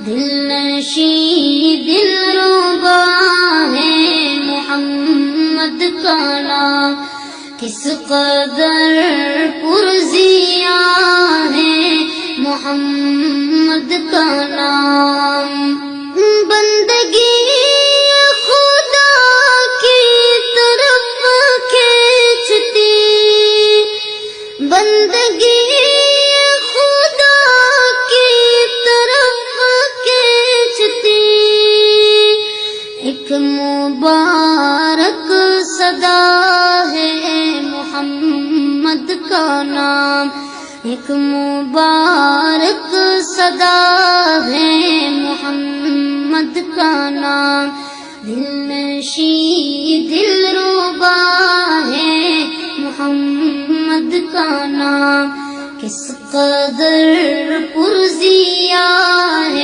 دل نشیں دلربا ہے محمد کا نام، کس قدر پرزیاں ہے محمد کا نام۔ بندگی خدا کی طرف کھینچتی، بندگی خدا کی طرف کھینچتی، ایک مبارک صدا ہے محمد کا نام، ایک مبارک صدا ہے محمد کا نام۔ دل نشیں دلربا ہے محمد کا نام، کس قدر پرزیاں ہے